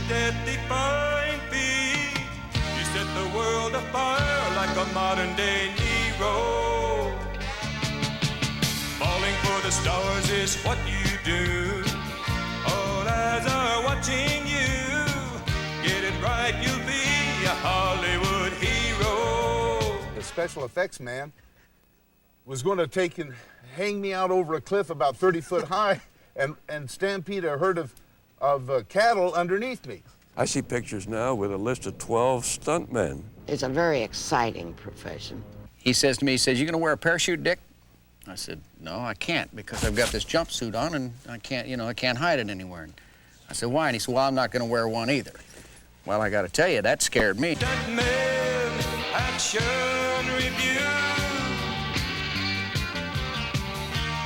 death-defying feat. You set the world afire like a modern-day Nero. Falling for the stars is what you do. All eyes are watching you. Get it right, you'll be a Hollywood hero. The special effects man was going to take and hang me out over a cliff about 30 foot high and stampede a herd of cattle underneath me. I see pictures now with a list of 12 stuntmen. It's a very exciting profession. He says to me, he says, "You gonna wear a parachute, Dick?" I said, "No, I can't, because I've got this jumpsuit on and I can't, I can't hide it anywhere." And I said, "Why?" And he said, "Well, I'm not gonna wear one either." Well, I gotta tell you, that scared me. Stuntman Action Review.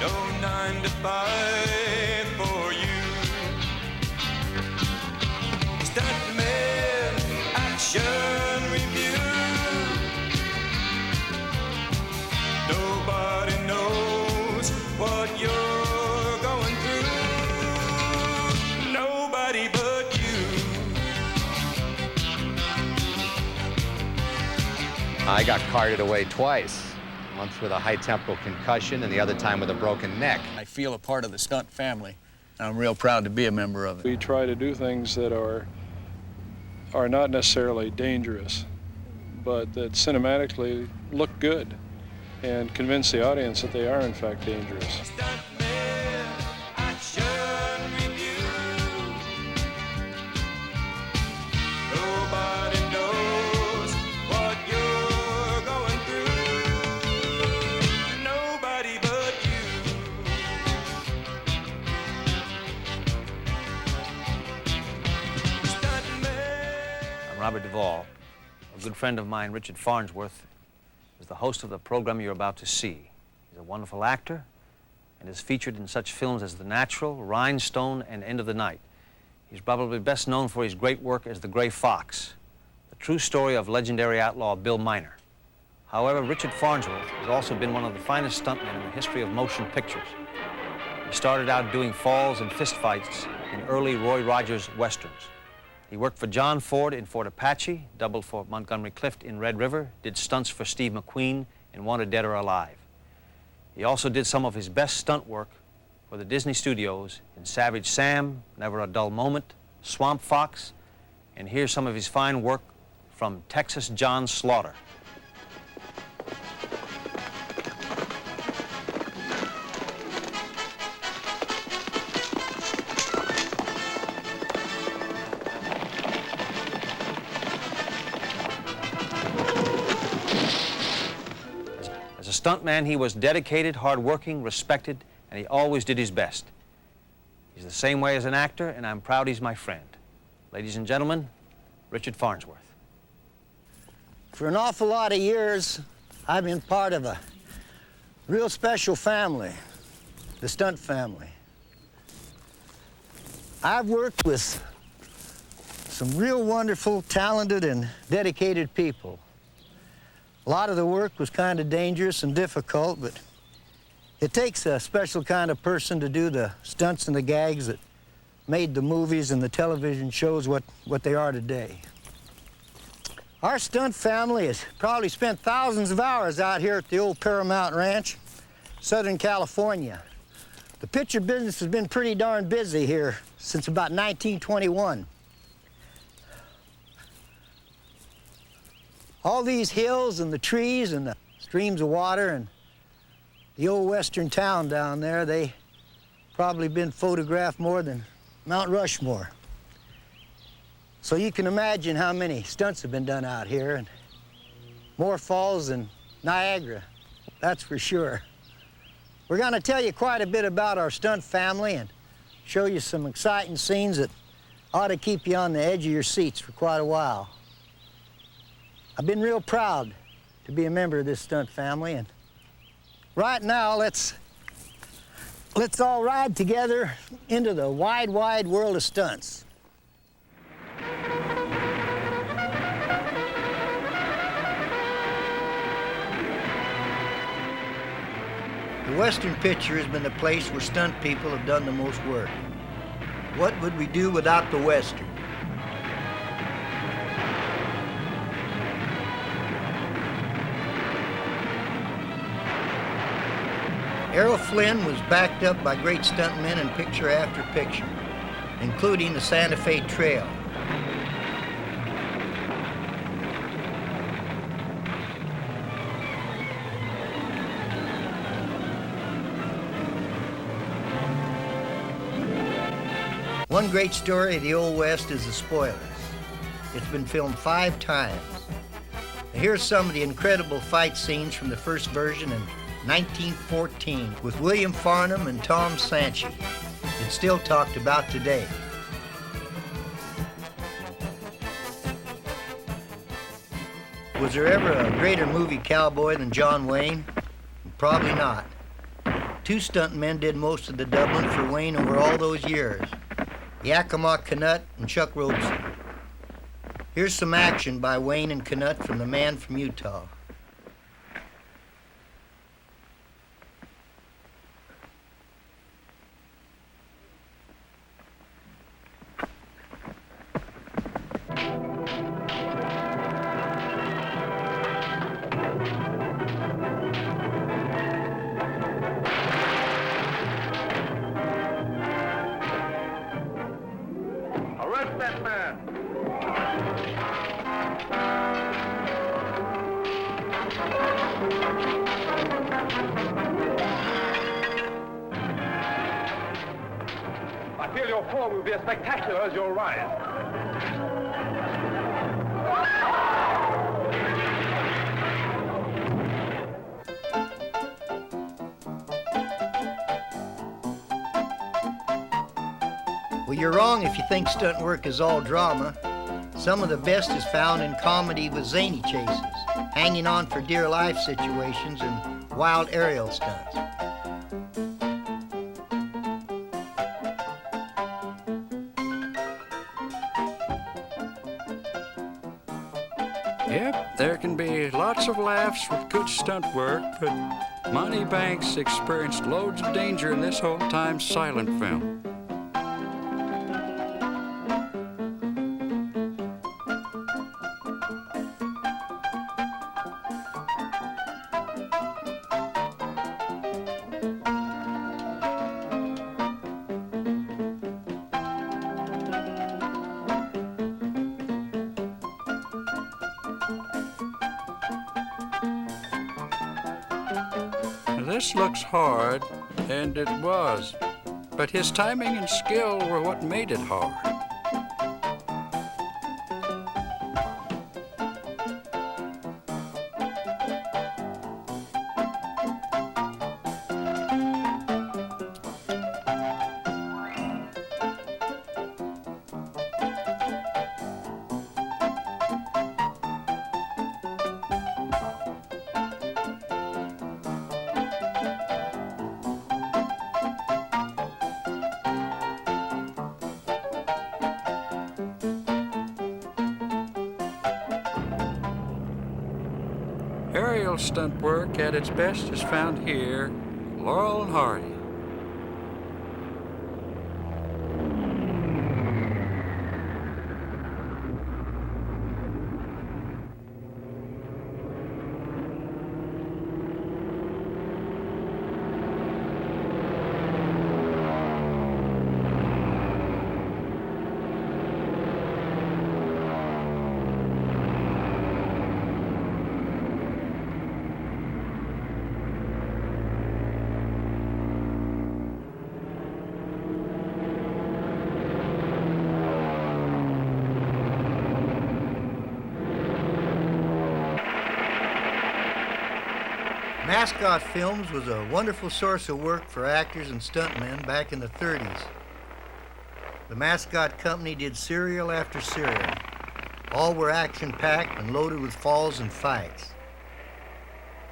No 9 to 5 for you. Stuntman Action Review. Nobody knows what you're going through. Nobody but you. I got carted away twice. Once with a high-tempo concussion and the other time with a broken neck. I feel a part of the stunt family, and I'm real proud to be a member of it. We try to do things that are not necessarily dangerous, but that cinematically look good and convince the audience that they are in fact dangerous. Stuntman Action Review. Nobody knows what you're going through. Nobody but you. Stuntman. I'm Robert Duvall. A good friend of mine, Richard Farnsworth, is the host of the program you're about to see. He's a wonderful actor and is featured in such films as The Natural, Rhinestone, and End of the Night. He's probably best known for his great work as the Gray Fox, the true story of legendary outlaw Bill Miner. However, Richard Farnsworth has also been one of the finest stuntmen in the history of motion pictures. He started out doing falls and fistfights in early Roy Rogers westerns. He worked for John Ford in Fort Apache, doubled for Montgomery Clift in Red River, did stunts for Steve McQueen in Wanted Dead or Alive. He also did some of his best stunt work for the Disney Studios in Savage Sam, Never a Dull Moment, Swamp Fox, and here's some of his fine work from Texas John Slaughter. As a stuntman, he was dedicated, hard-working, respected, and he always did his best. He's the same way as an actor, and I'm proud he's my friend. Ladies and gentlemen, Richard Farnsworth. For an awful lot of years, I've been part of a real special family, the stunt family. I've worked with some real wonderful, talented, and dedicated people. A lot of the work was kind of dangerous and difficult, but it takes a special kind of person to do the stunts and the gags that made the movies and the television shows what they are today. Our stunt family has probably spent thousands of hours out here at the old Paramount Ranch, Southern California. The picture business has been pretty darn busy here since about 1921. All these hills and the trees and the streams of water and the old western town down there, they probably been photographed more than Mount Rushmore. So you can imagine how many stunts have been done out here, and more falls than Niagara, that's for sure. We're gonna tell you quite a bit about our stunt family and show you some exciting scenes that ought to keep you on the edge of your seats for quite a while. I've been real proud to be a member of this stunt family, and right now, let's all ride together into the wide, wide world of stunts. The Western picture has been the place where stunt people have done the most work. What would we do without the Western? Errol Flynn was backed up by great stuntmen in picture after picture, including the Santa Fe Trail. One great story of the Old West is The Spoilers. It's been filmed 5 times. Now, here's some of the incredible fight scenes from the first version in 1914 with William Farnham and Tom Sanchi. It's still talked about today. Was there ever a greater movie cowboy than John Wayne? Probably not. 2 stuntmen did most of the doubling for Wayne over all those years. Yakima Canutt and Chuck Robeson. Here's some action by Wayne and Canutt from The Man from Utah. Arrest that man! I feel your fall will be as spectacular as your rise. Well, you're wrong if you think stunt work is all drama. Some of the best is found in comedy with zany chases, hanging on for dear life situations, and wild aerial stunts. Yep, there can be lots of laughs with good stunt work, but Monty Banks experienced loads of danger in this old-time silent film. This looks hard, and it was, but his timing and skill were what made it hard. Aerial stunt work at its best is found here, Laurel and Hardy. Mascot Films was a wonderful source of work for actors and stuntmen back in the 30s. The Mascot Company did serial after serial. All were action-packed and loaded with falls and fights.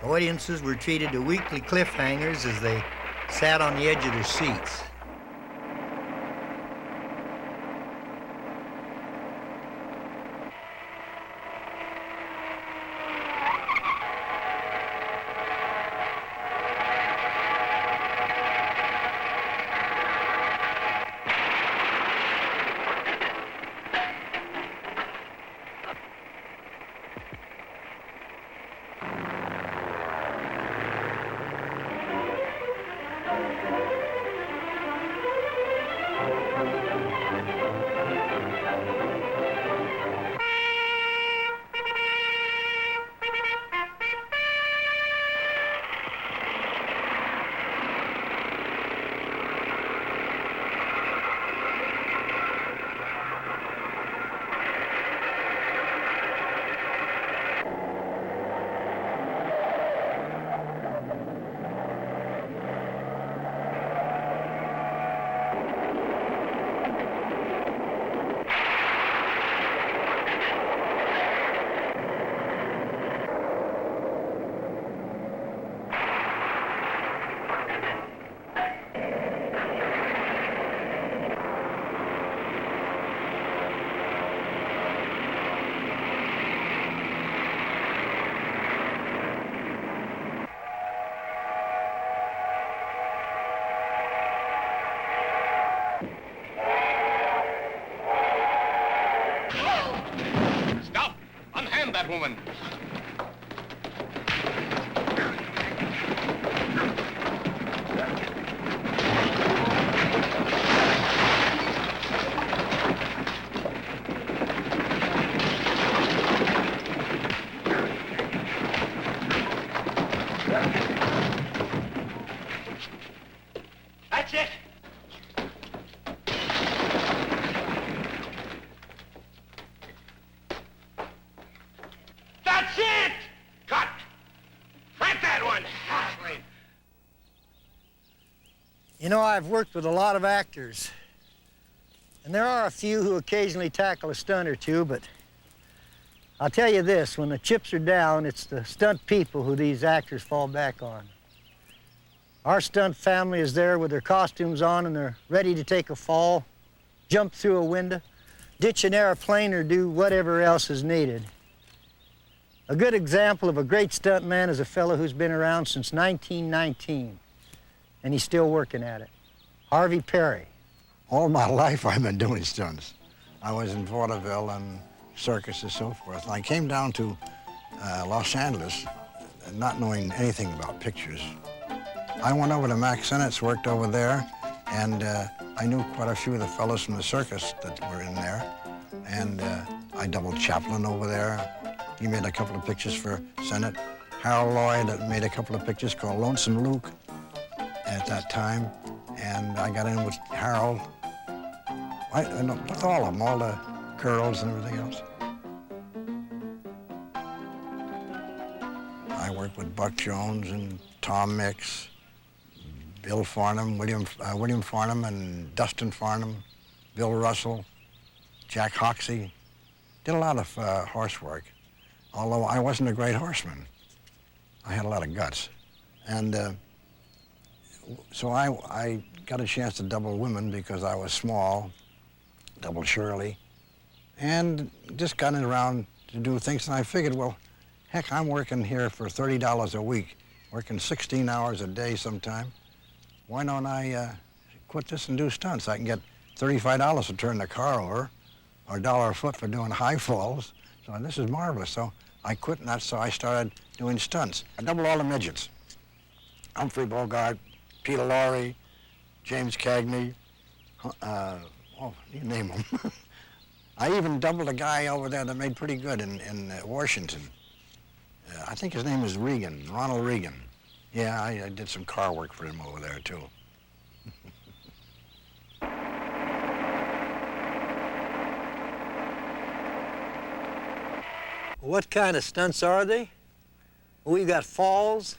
Audiences were treated to weekly cliffhangers as they sat on the edge of their seats. Stop! Unhand that woman! That's it. That's it! Cut! Print that one! You know, I've worked with a lot of actors, and there are a few who occasionally tackle a stunt or two, but I'll tell you this, when the chips are down, it's the stunt people who these actors fall back on. Our stunt family is there with their costumes on and they're ready to take a fall, jump through a window, ditch an airplane, or do whatever else is needed. A good example of a great stuntman is a fellow who's been around since 1919, and he's still working at it. Harvey Perry. All my life I've been doing stunts. I was in vaudeville and circus and so forth. And I came down to Los Angeles not knowing anything about pictures. I went over to Max Sennett's, worked over there, and I knew quite a few of the fellows from the circus that were in there. And I doubled Chaplin over there. He made a couple of pictures for Sennett. Harold Lloyd made a couple of pictures called Lonesome Luke at that time. And I got in with Harold. With all of them, all the girls and everything else. I worked with Buck Jones and Tom Mix, Bill Farnham, William Farnham and Dustin Farnham, Bill Russell, Jack Hoxie. Did a lot of horse work, although I wasn't a great horseman. I had a lot of guts. And so I got a chance to double women because I was small, double Shirley, and just got around to do things. And I figured, well, heck, I'm working here for $30 a week, working 16 hours a day sometime. Why don't I quit this and do stunts? I can get $35 to turn the car over, or $1 a foot for doing high falls. So this is marvelous. So I quit, and so I started doing stunts. I doubled all the midgets. Humphrey Bogart, Peter Lorre, James Cagney, you name them. I even doubled a guy over there that made pretty good in Washington. I think his name is Regan, Ronald Regan. Yeah, I did some car work for him over there, too. What kind of stunts are they? Well, we've got falls,